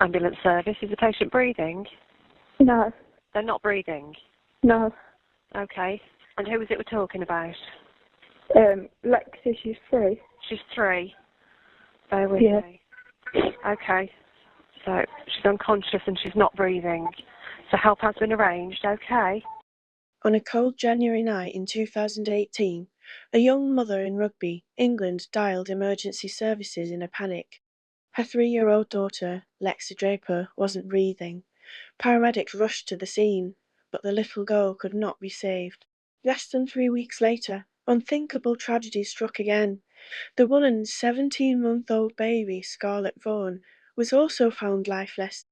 Ambulance service. Is the patient breathing? No. They're not breathing? No. Okay. And who was it we're talking about? Lexi, she's 3. She's 3. Bear with Yeah. me. Okay. So she's unconscious and she's not breathing. So help has been arranged, okay? On a cold January night in 2018, a young mother in Rugby, England, dialed emergency services in a panic. Her 3-year-old daughter, Lexi Draper, wasn't breathing. Paramedics rushed to the scene, but the little girl could not be saved. Less than 3 weeks later, unthinkable tragedy struck again. The woman's 17-month-old baby, Scarlett Vaughan, was also found lifeless.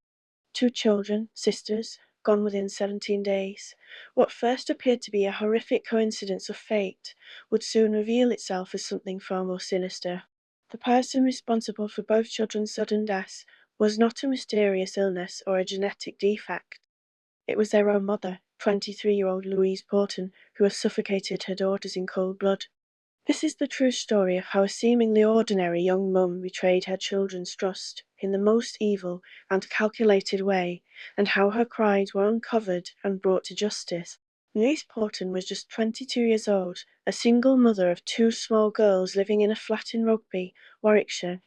2 children, sisters, gone within 17 days. What first appeared to be a horrific coincidence of fate would soon reveal itself as something far more sinister. The person responsible for both children's sudden deaths was not a mysterious illness or a genetic defect. It was their own mother, 23-year-old Louise Porton, who had suffocated her daughters in cold blood. This is the true story of how a seemingly ordinary young mum betrayed her children's trust in the most evil and calculated way, and how her crimes were uncovered and brought to justice. Louise Porton was just 22 years old, a single mother of 2 small girls living in a flat in Rugby, Warwickshire.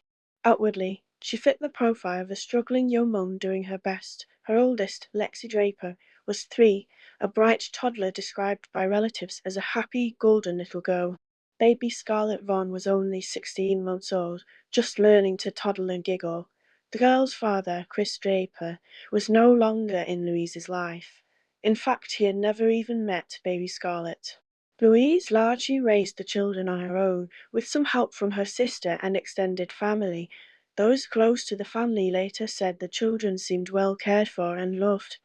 Outwardly, she fit the profile of a struggling young mum doing her best. Her oldest, Lexi Draper, was 3, a bright toddler described by relatives as a happy, golden little girl. Baby Scarlett Vaughan was only 16 months old, just learning to toddle and giggle. The girl's father, Chris Draper, was no longer in Louise's life. In fact, he had never even met baby Scarlett. Louise largely raised the children on her own, with some help from her sister and extended family. Those close to the family later said the children seemed well cared for and loved.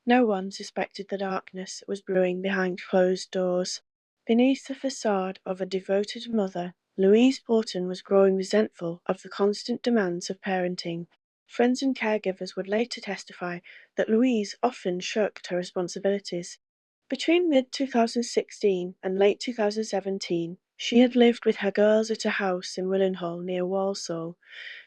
No one suspected the darkness that was brewing behind closed doors. Beneath the facade of a devoted mother, Louise Porton was growing resentful of the constant demands of parenting. Friends and caregivers would later testify that Louise often shirked her responsibilities. Between mid-2016 and late 2017, she had lived with her girls at a house in Willenhall near Walsall.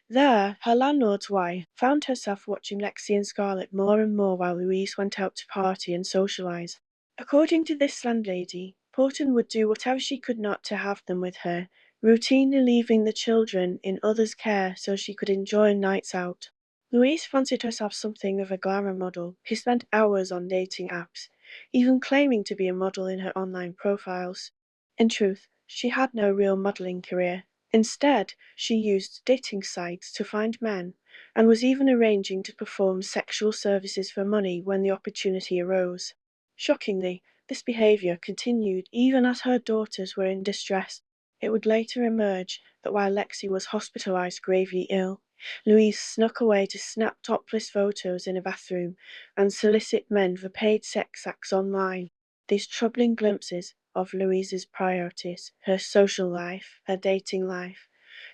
There, her landlord's wife found herself watching Lexi and Scarlett more and more while Louise went out to party and socialise. According to this landlady, Porton would do whatever she could not to have them with her, routinely leaving the children in others' care so she could enjoy nights out. Louise fancied herself something of a glamour model who spent hours on dating apps, even claiming to be a model in her online profiles. In truth, she had no real modelling career. Instead, she used dating sites to find men, and was even arranging to perform sexual services for money when the opportunity arose. Shockingly, this behaviour continued even as her daughters were in distress. It would later emerge that while Lexi was hospitalised gravely ill, Louise snuck away to snap topless photos in a bathroom and solicit men for paid sex acts online. These troubling glimpses of Louise's priorities, her social life, her dating life,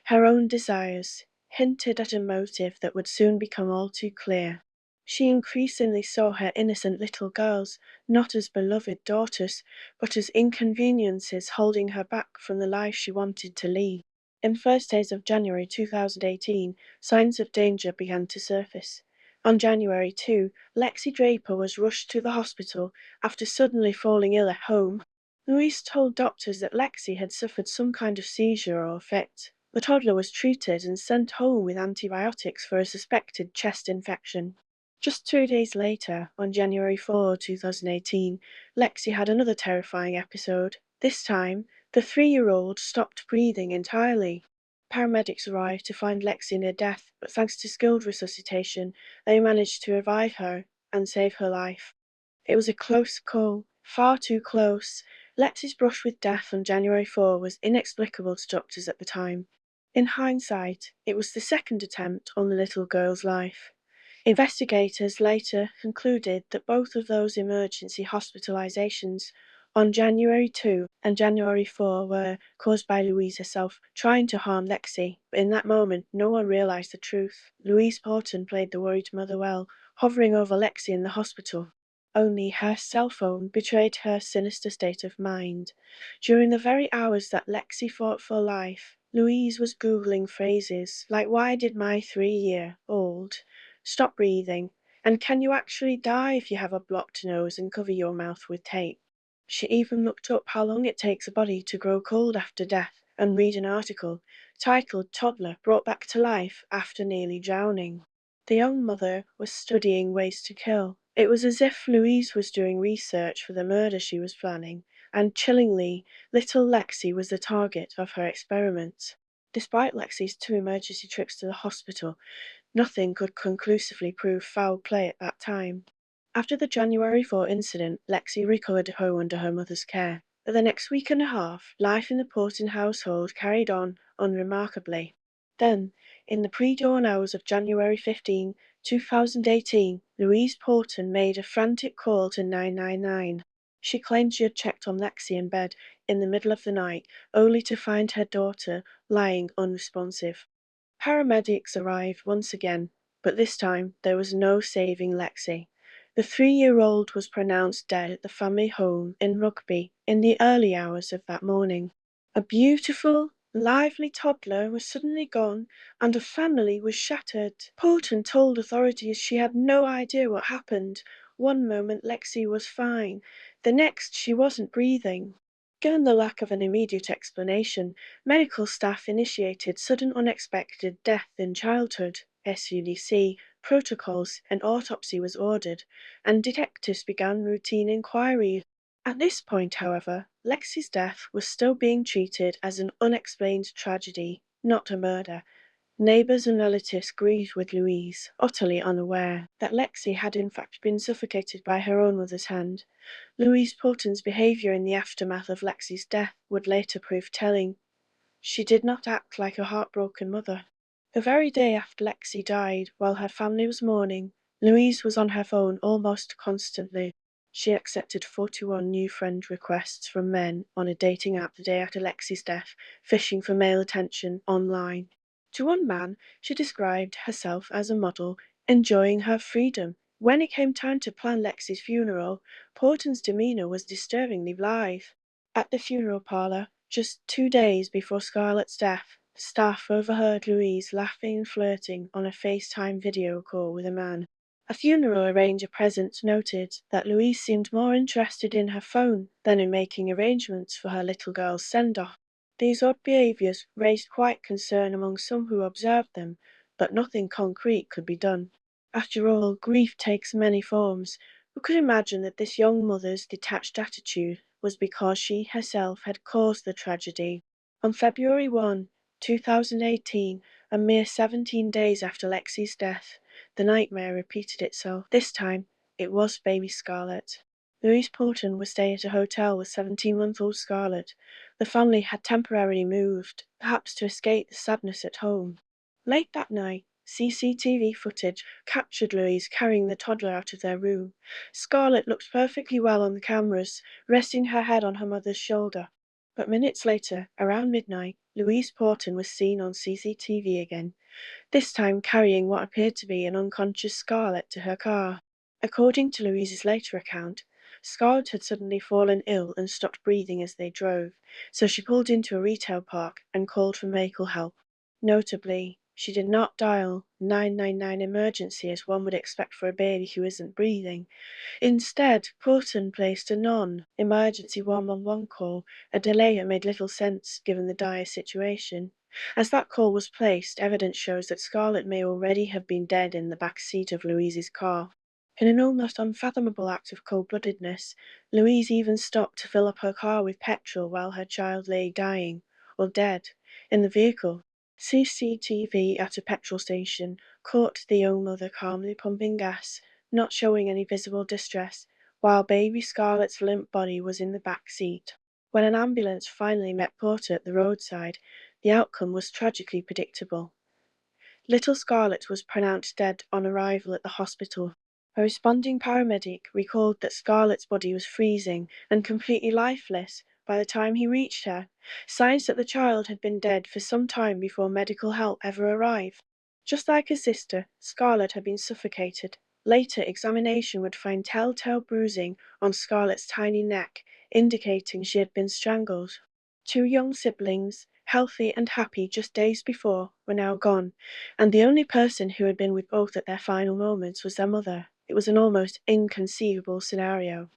her own desires, hinted at a motive that would soon become all too clear. She increasingly saw her innocent little girls not as beloved daughters, but as inconveniences holding her back from the life she wanted to lead. In the first days of January 2018, signs of danger began to surface. On January 2, Lexi Draper was rushed to the hospital after suddenly falling ill at home. Louise told doctors that Lexi had suffered some kind of seizure or fit. The toddler was treated and sent home with antibiotics for a suspected chest infection. Just 2 days later, on January 4, 2018, Lexi had another terrifying episode. This time, the 3-year-old stopped breathing entirely. Paramedics arrived to find Lexi near death, but thanks to skilled resuscitation, they managed to revive her and save her life. It was a close call, far too close. Lexi's brush with death on January 4 was inexplicable to doctors at the time. In hindsight, it was the second attempt on the little girl's life. Investigators later concluded that both of those emergency hospitalizations on January 2 and January 4 were caused by Louise herself trying to harm Lexi, but in that moment no one realised the truth. Louise Porton played the worried mother well, hovering over Lexi in the hospital. Only her cell phone betrayed her sinister state of mind. During the very hours that Lexi fought for life, Louise was Googling phrases like "why did my 3-year-old stop breathing, and can you actually die if you have a blocked nose and cover your mouth with tape? She even looked up how long it takes a body to grow cold after death and read an article titled "Toddler Brought Back to Life After Nearly Drowning." The young mother was studying ways to kill. It was as if Louise was doing research for the murder she was planning, and chillingly, little Lexi was the target of her experiments. Despite Lexi's 2 emergency trips to the hospital, nothing could conclusively prove foul play at that time. After the January 4 incident, Lexi recovered home under her mother's care. For the next week and a half, life in the Porton household carried on unremarkably. Then, in the pre-dawn hours of January 15, 2018, Louise Porton made a frantic call to 999. She claimed she had checked on Lexi in bed in the middle of the night, only to find her daughter lying unresponsive. Paramedics arrived once again, but this time there was no saving Lexi. The 3-year-old was pronounced dead at the family home in Rugby in the early hours of that morning. A beautiful, lively toddler was suddenly gone, and a family was shattered. Porton told authorities she had no idea what happened. One moment Lexi was fine, the next she wasn't breathing. Given the lack of an immediate explanation, medical staff initiated sudden unexpected death in childhood (SUDC) protocols, an autopsy was ordered, and detectives began routine inquiries. At this point, however, Lexi's death was still being treated as an unexplained tragedy, not a murder. Neighbours and relatives grieved with Louise, utterly unaware that Lexi had in fact been suffocated by her own mother's hand. Louise Porton's behaviour in the aftermath of Lexi's death would later prove telling. She did not act like a heartbroken mother. The very day after Lexi died, while her family was mourning, Louise was on her phone almost constantly. She accepted 41 new friend requests from men on a dating app the day after Lexi's death, fishing for male attention online. To one man, she described herself as a model, enjoying her freedom. When it came time to plan Lexi's funeral, Porton's demeanour was disturbingly blithe. At the funeral parlour, just 2 days before Scarlett's death, staff overheard Louise laughing and flirting on a FaceTime video call with a man. A funeral arranger present noted that Louise seemed more interested in her phone than in making arrangements for her little girl's send-off. These odd behaviours raised quite concern among some who observed them, but nothing concrete could be done. After all, grief takes many forms. Who could imagine that this young mother's detached attitude was because she herself had caused the tragedy? On February 1, 2018, a mere 17 days after Lexi's death, the nightmare repeated itself. This time, it was baby Scarlett. Louise Porton was staying at a hotel with 17-month-old Scarlett. The family had temporarily moved, perhaps to escape the sadness at home. Late that night, CCTV footage captured Louise carrying the toddler out of their room. Scarlett looked perfectly well on the cameras, resting her head on her mother's shoulder. But minutes later, around midnight, Louise Porton was seen on CCTV again, this time carrying what appeared to be an unconscious Scarlett to her car. According to Louise's later account, Scarlett had suddenly fallen ill and stopped breathing as they drove, so she pulled into a retail park and called for medical help. Notably, she did not dial 999 emergency as one would expect for a baby who isn't breathing. Instead, Porton placed a non-emergency 111 call, a delay that made little sense given the dire situation. As that call was placed, evidence shows that Scarlett may already have been dead in the back seat of Louise's car. In an almost unfathomable act of cold-bloodedness, Louise even stopped to fill up her car with petrol while her child lay dying, or dead, in the vehicle. CCTV at a petrol station caught the young mother calmly pumping gas, not showing any visible distress, while baby Scarlett's limp body was in the back seat. When an ambulance finally met Porter at the roadside, the outcome was tragically predictable. Little Scarlett was pronounced dead on arrival at the hospital. A responding paramedic recalled that Scarlett's body was freezing and completely lifeless by the time he reached her, signs that the child had been dead for some time before medical help ever arrived. Just like her sister, Scarlett had been suffocated. Later examination would find telltale bruising on Scarlett's tiny neck, indicating she had been strangled. 2 young siblings, healthy and happy just days before, were now gone, and the only person who had been with both at their final moments was their mother. It was an almost inconceivable scenario.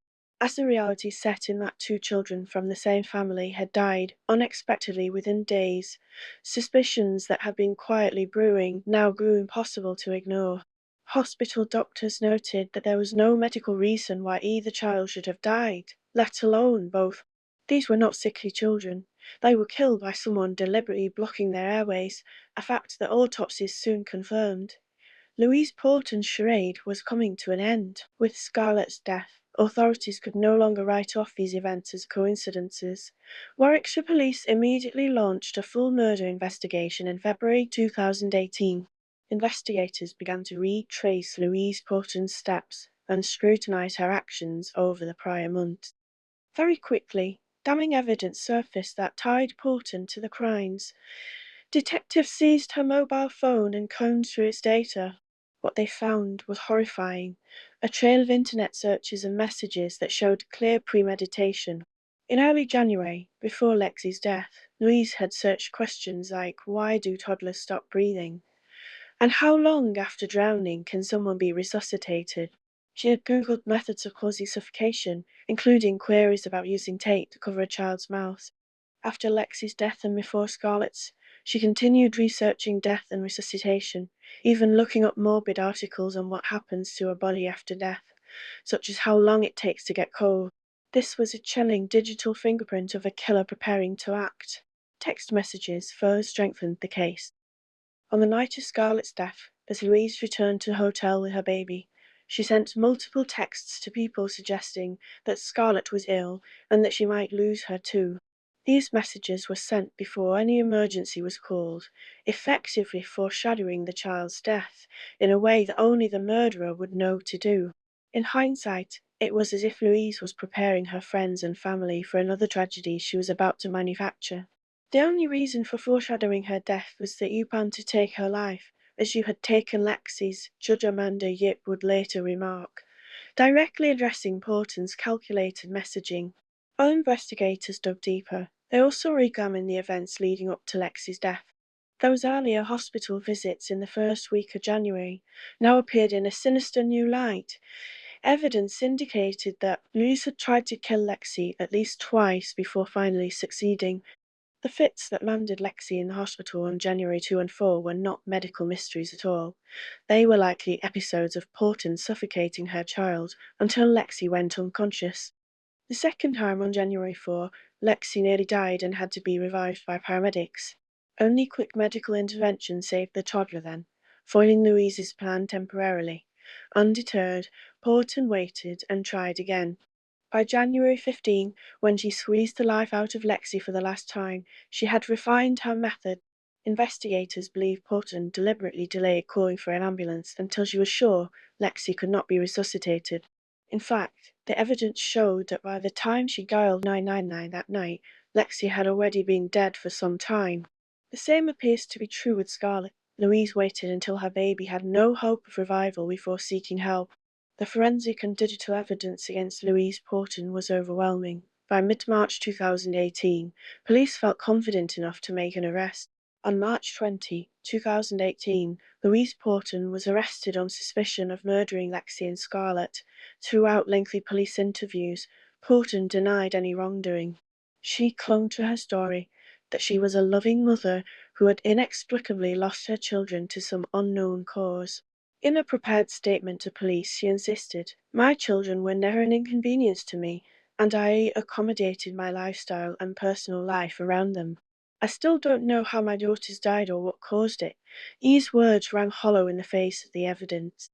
As the reality set in that two children from the same family had died unexpectedly within days, suspicions that had been quietly brewing now grew impossible to ignore. Hospital doctors noted that there was no medical reason why either child should have died, let alone both. These were not sickly children. They were killed by someone deliberately blocking their airways, a fact that autopsies soon confirmed. Louise Porton's charade was coming to an end. With Scarlett's death, authorities could no longer write off these events as coincidences. Warwickshire Police immediately launched a full murder investigation in February 2018. Investigators began to retrace Louise Porton's steps and scrutinise her actions over the prior months. Very quickly, damning evidence surfaced that tied Porton to the crimes. Detectives seized her mobile phone and combed through its data. What they found was horrifying, a trail of internet searches and messages that showed clear premeditation. In early January, before Lexi's death, Louise had searched questions like, why do toddlers stop breathing? And how long after drowning can someone be resuscitated? She had Googled methods of causing suffocation, including queries about using tape to cover a child's mouth. After Lexi's death and before Scarlett's, she continued researching death and resuscitation, even looking up morbid articles on what happens to a body after death, such as how long it takes to get cold. This was a chilling digital fingerprint of a killer preparing to act. Text messages further strengthened the case. On the night of Scarlett's death, as Louise returned to the hotel with her baby, she sent multiple texts to people suggesting that Scarlett was ill and that she might lose her too. These messages were sent before any emergency was called, effectively foreshadowing the child's death in a way that only the murderer would know to do. In hindsight, it was as if Louise was preparing her friends and family for another tragedy she was about to manufacture. The only reason for foreshadowing her death was that you planned to take her life, as you had taken Lexi's, Judge Amanda Yip would later remark, directly addressing Porton's calculated messaging. While investigators dug deeper, they also re-examined the events leading up to Lexi's death. Those earlier hospital visits in the first week of January now appeared in a sinister new light. Evidence indicated that Louise had tried to kill Lexi at least twice before finally succeeding. The fits that landed Lexi in the hospital on January 2 and 4 were not medical mysteries at all. They were likely episodes of Porton suffocating her child until Lexi went unconscious. The second time on January 4, Lexi nearly died and had to be revived by paramedics. Only quick medical intervention saved the toddler then, foiling Louise's plan temporarily. Undeterred, Porton waited and tried again. By January 15, when she squeezed the life out of Lexi for the last time, she had refined her method. Investigators believe Porton deliberately delayed calling for an ambulance until she was sure Lexi could not be resuscitated. In fact, the evidence showed that by the time she dialed 999 that night, Lexi had already been dead for some time. The same appears to be true with Scarlett. Louise waited until her baby had no hope of revival before seeking help. The forensic and digital evidence against Louise Porton was overwhelming. By mid-March 2018, police felt confident enough to make an arrest. On March 20, 2018, Louise Porton was arrested on suspicion of murdering Lexi and Scarlett. Throughout lengthy police interviews, Porton denied any wrongdoing. She clung to her story that she was a loving mother who had inexplicably lost her children to some unknown cause. In a prepared statement to police, she insisted, "My children were never an inconvenience to me, and I accommodated my lifestyle and personal life around them. I still don't know how my daughters died or what caused it." These words rang hollow in the face of the evidence.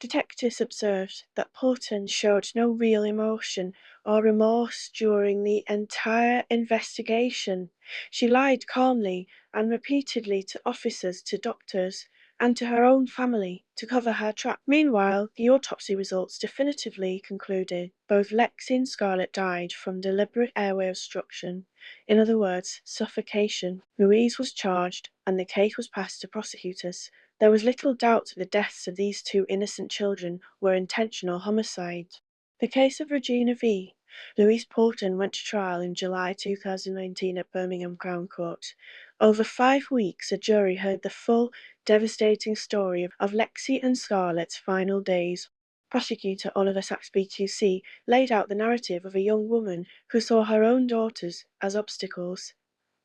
Detectives observed that Porton showed no real emotion or remorse during the entire investigation. She lied calmly and repeatedly to officers, to doctors, and to her own family to cover her tracks. Meanwhile, the autopsy results definitively concluded both Lexi and Scarlett died from deliberate airway obstruction, in other words, suffocation. Louise was charged, and the case was passed to prosecutors. There was little doubt that the deaths of these two innocent children were intentional homicides. The case of Regina V. Louise Porton went to trial in July 2019 at Birmingham Crown Court. Over 5 weeks, a jury heard the full, devastating story of Lexi and Scarlett's final days. Prosecutor Oliver Saxby QC laid out the narrative of a young woman who saw her own daughters as obstacles.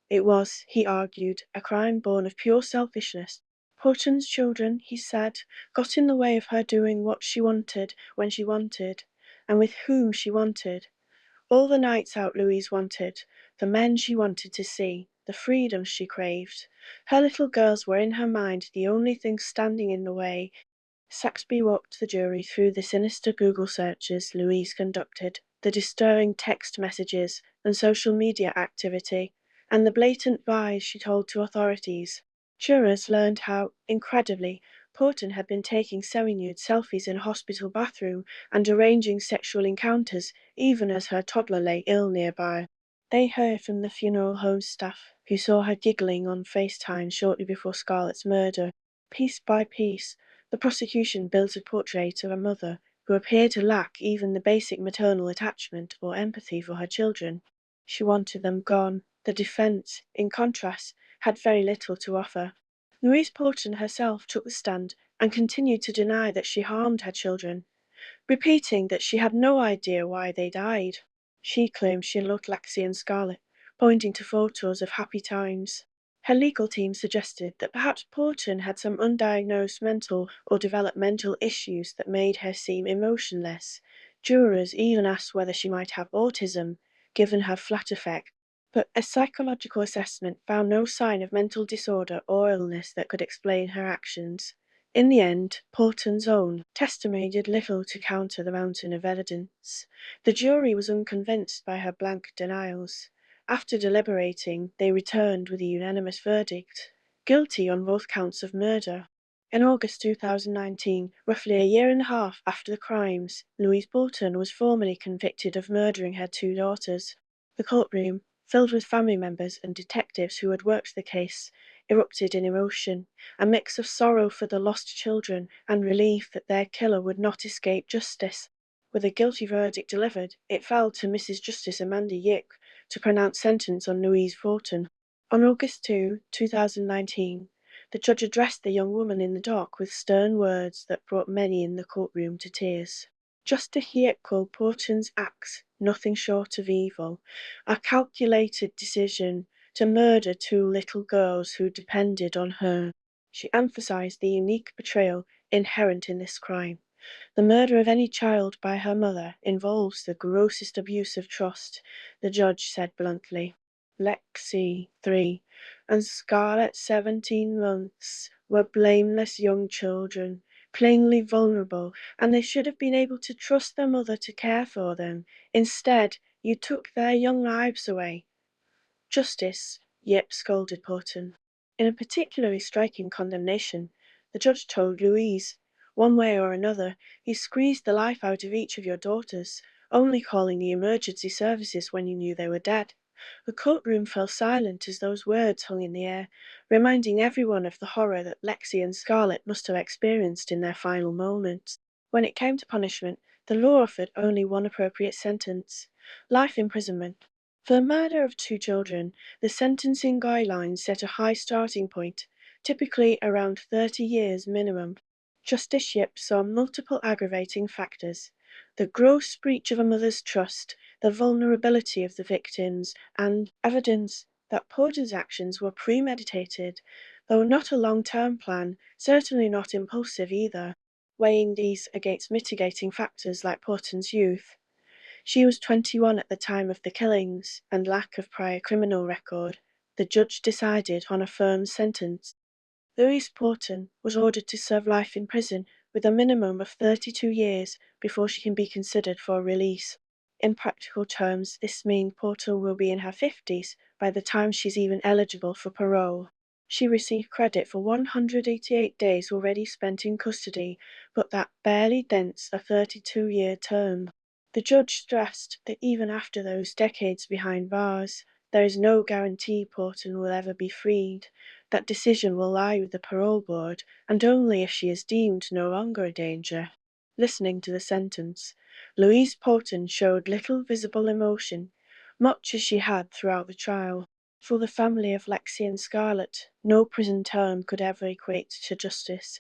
It was, he argued, a crime born of pure selfishness. Porton's children, he said, got in the way of her doing what she wanted, when she wanted, and with whom she wanted. All the nights out Louise wanted, the men she wanted to see, the freedom she craved. Her little girls were in her mind the only thing standing in the way. Saxby walked the jury through the sinister Google searches Louise conducted, the disturbing text messages and social media activity, and the blatant lies she told to authorities. Jurors learned how, incredibly, Porton had been taking semi-nude selfies in a hospital bathroom and arranging sexual encounters even as her toddler lay ill nearby. They heard from the funeral home staff, who saw her giggling on FaceTime shortly before Scarlett's murder. Piece by piece, the prosecution built a portrait of a mother who appeared to lack even the basic maternal attachment or empathy for her children. She wanted them gone. The defence, in contrast, had very little to offer. Louise Porton herself took the stand and continued to deny that she harmed her children, repeating that she had no idea why they died. She claimed she loved Lexi and Scarlett, pointing to photos of happy times. Her legal team suggested that perhaps Porton had some undiagnosed mental or developmental issues that made her seem emotionless. Jurors even asked whether she might have autism, given her flat affect, but a psychological assessment found no sign of mental disorder or illness that could explain her actions. In the end, Porton's own testimony did little to counter the mountain of evidence. The jury was unconvinced by her blank denials. After deliberating, they returned with a unanimous verdict, guilty on both counts of murder. In August 2019, roughly a year and a half after the crimes, Louise Porton was formally convicted of murdering her 2 daughters. The courtroom, filled with family members and detectives who had worked the case, erupted in emotion, a mix of sorrow for the lost children and relief that their killer would not escape justice. With a guilty verdict delivered, it fell to Mrs. Justice Amanda Yick to pronounce sentence on Louise Porton. On August 2, 2019, the judge addressed the young woman in the dock with stern words that brought many in the courtroom to tears. Justice Yick called Porton's acts nothing short of evil, a calculated decision to murder 2 little girls who depended on her. She emphasized the unique betrayal inherent in this crime. The murder of any child by her mother involves the grossest abuse of trust, the judge said bluntly. Lexi, 3, and Scarlett, 17 months, were blameless young children, plainly vulnerable, and they should have been able to trust their mother to care for them. Instead, you took their young lives away. Justice, Yip scolded Porton. In a particularly striking condemnation, the judge told Louise, one way or another, you squeezed the life out of each of your daughters, only calling the emergency services when you knew they were dead. The courtroom fell silent as those words hung in the air, reminding everyone of the horror that Lexi and Scarlett must have experienced in their final moments. When it came to punishment, the law offered only one appropriate sentence: life imprisonment. For the murder of 2 children, the sentencing guidelines set a high starting point, typically around 30 years minimum. Justice Yip saw multiple aggravating factors: the gross breach of a mother's trust, the vulnerability of the victims, and evidence that Porter's actions were premeditated, though not a long-term plan, certainly not impulsive either. Weighing these against mitigating factors like Porton's youth, she was 21 at the time of the killings, and lack of prior criminal record, the judge decided on a firm sentence. Louise Porton was ordered to serve life in prison with a minimum of 32 years before she can be considered for release. In practical terms, this means Porton will be in her 50s by the time she's even eligible for parole. She received credit for 188 days already spent in custody, but that barely dents a 32-year term. The judge stressed that even after those decades behind bars, there is no guarantee Porton will ever be freed. That decision will lie with the parole board, and only if she is deemed no longer a danger. listening to the sentence. Louise Porton showed little visible emotion, much as she had throughout the trial. For the family of Lexi and Scarlett, no prison term could ever equate to justice,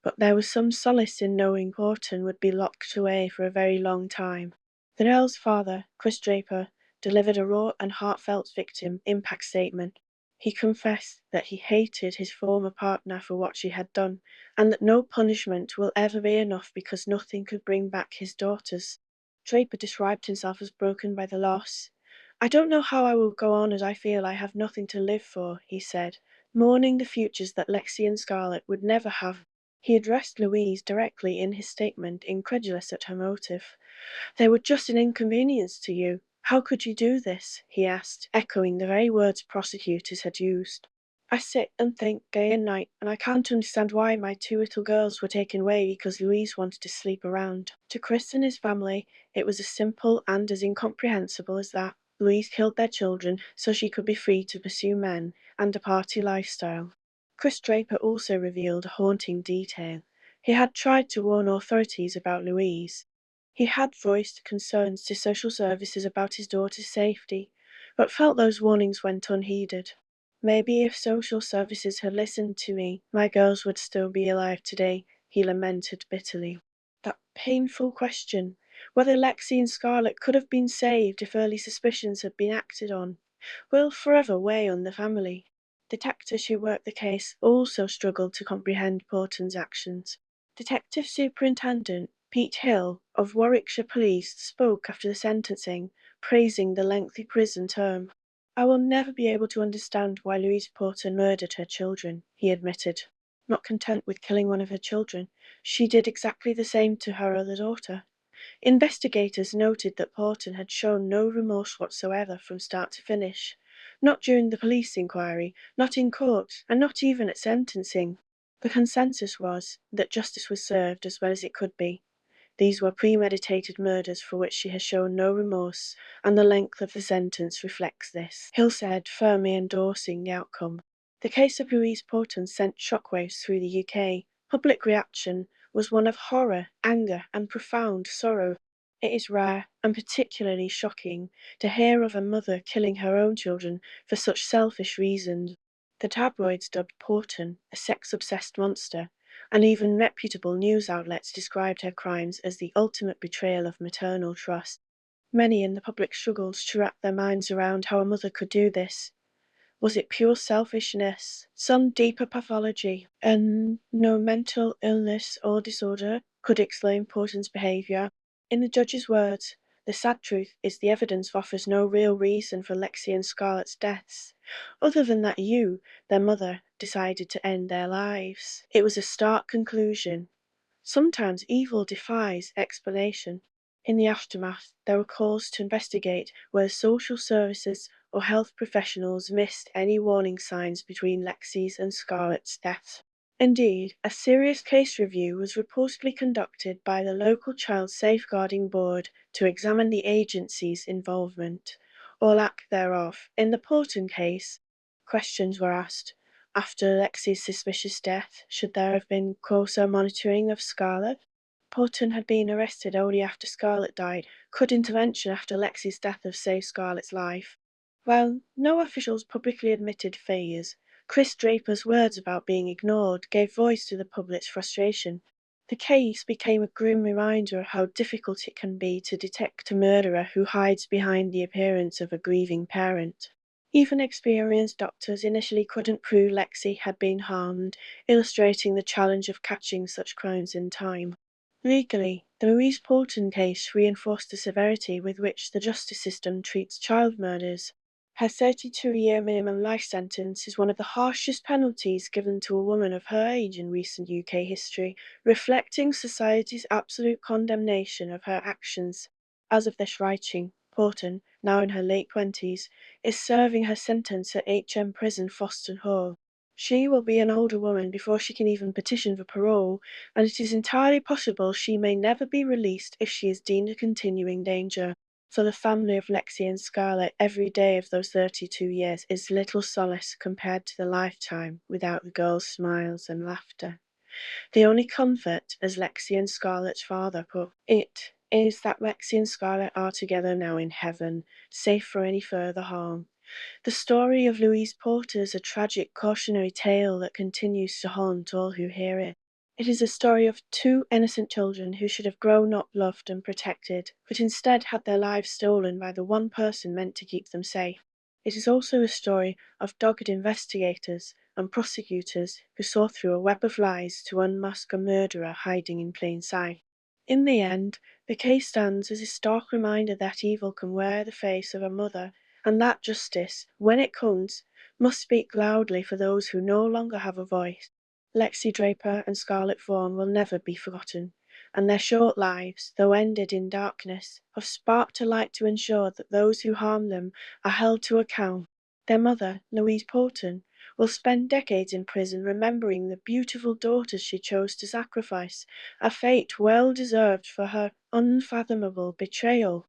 but there was some solace in knowing Porton would be locked away for a very long time. The girl's father, Chris Draper, delivered a raw and heartfelt victim impact statement. He confessed that he hated his former partner for what she had done, and that no punishment will ever be enough because nothing could bring back his daughters. Draper described himself as broken by the loss. "I don't know how I will go on as I feel I have nothing to live for," he said, mourning the futures that Lexi and Scarlett would never have. He addressed Louise directly in his statement, incredulous at her motive. "They were just an inconvenience to you. How could you do this?" he asked, echoing the very words prosecutors had used. "I sit and think day and night, and I can't understand why my two little girls were taken away because Louise wanted to sleep around." To Chris and his family, it was as simple and as incomprehensible as that. Louise killed their children so she could be free to pursue men and a party lifestyle. Chris Draper also revealed a haunting detail. He had tried to warn authorities about Louise. He had voiced concerns to social services about his daughter's safety, but felt those warnings went unheeded. "Maybe if social services had listened to me, my girls would still be alive today," he lamented bitterly. That painful question, whether Lexi and Scarlett could have been saved if early suspicions had been acted on, will forever weigh on the family. Detectives who worked the case also struggled to comprehend Porton's actions. Detective Superintendent Pete Hill of Warwickshire Police spoke after the sentencing, praising the lengthy prison term. "I will never be able to understand why Louise Porton murdered her children," he admitted. Not content with killing one of her children, she did exactly the same to her other daughter. Investigators noted that Porton had shown no remorse whatsoever from start to finish. Not during the police inquiry, not in court, and not even at sentencing. The consensus was that justice was served as well as it could be. These were premeditated murders for which she has shown no remorse, and the length of the sentence reflects this," Hill said, firmly endorsing the outcome. The case of Louise Porton sent shockwaves through the UK. Public reaction was one of horror, anger, and profound sorrow. It is rare, and particularly shocking, to hear of a mother killing her own children for such selfish reasons. The tabloids dubbed Porton a sex-obsessed monster, and even reputable news outlets described her crimes as the ultimate betrayal of maternal trust. Many in the public struggled to wrap their minds around how a mother could do this. Was it pure selfishness, some deeper pathology, and no mental illness or disorder could explain Porton's behaviour? In the judge's words, "The sad truth is the evidence offers no real reason for Lexi and Scarlett's deaths, other than that you, their mother, decided to end their lives." It was a stark conclusion. Sometimes evil defies explanation. In the aftermath, there were calls to investigate whether social services or health professionals missed any warning signs between Lexi's and Scarlett's deaths. Indeed, a serious case review was reportedly conducted by the local Child Safeguarding Board to examine the agency's involvement, or lack thereof, in the Porton case. Questions were asked. After Lexi's suspicious death, should there have been closer monitoring of Scarlett? Porton had been arrested only after Scarlett died. Could intervention after Lexi's death have saved Scarlett's life? While no officials publicly admitted failures, Chris Draper's words about being ignored gave voice to the public's frustration. The case became a grim reminder of how difficult it can be to detect a murderer who hides behind the appearance of a grieving parent. Even experienced doctors initially couldn't prove Lexi had been harmed, illustrating the challenge of catching such crimes in time. Legally, the Louise Porton case reinforced the severity with which the justice system treats child murders. Her 32-year minimum life sentence is one of the harshest penalties given to a woman of her age in recent UK history, reflecting society's absolute condemnation of her actions. As of this writing, Porton, now in her late 20s, is serving her sentence at HM Prison Foston Hall. She will be an older woman before she can even petition for parole, and it is entirely possible she may never be released if she is deemed a continuing danger. For the family of Lexi and Scarlett, every day of those 32 years is little solace compared to the lifetime without the girls' smiles and laughter. The only comfort, as Lexi and Scarlett's father put it, is that Lexi and Scarlett are together now in heaven, safe from any further harm. The story of Louise Porter is a tragic cautionary tale that continues to haunt all who hear it. It is a story of two innocent children who should have grown up loved and protected, but instead had their lives stolen by the one person meant to keep them safe. It is also a story of dogged investigators and prosecutors who saw through a web of lies to unmask a murderer hiding in plain sight. In the end, the case stands as a stark reminder that evil can wear the face of a mother, and that justice, when it comes, must speak loudly for those who no longer have a voice. Lexi Draper and Scarlett Vaughan will never be forgotten, and their short lives, though ended in darkness, have sparked a light to ensure that those who harm them are held to account. Their mother, Louise Porton, will spend decades in prison remembering the beautiful daughters she chose to sacrifice, a fate well deserved for her unfathomable betrayal.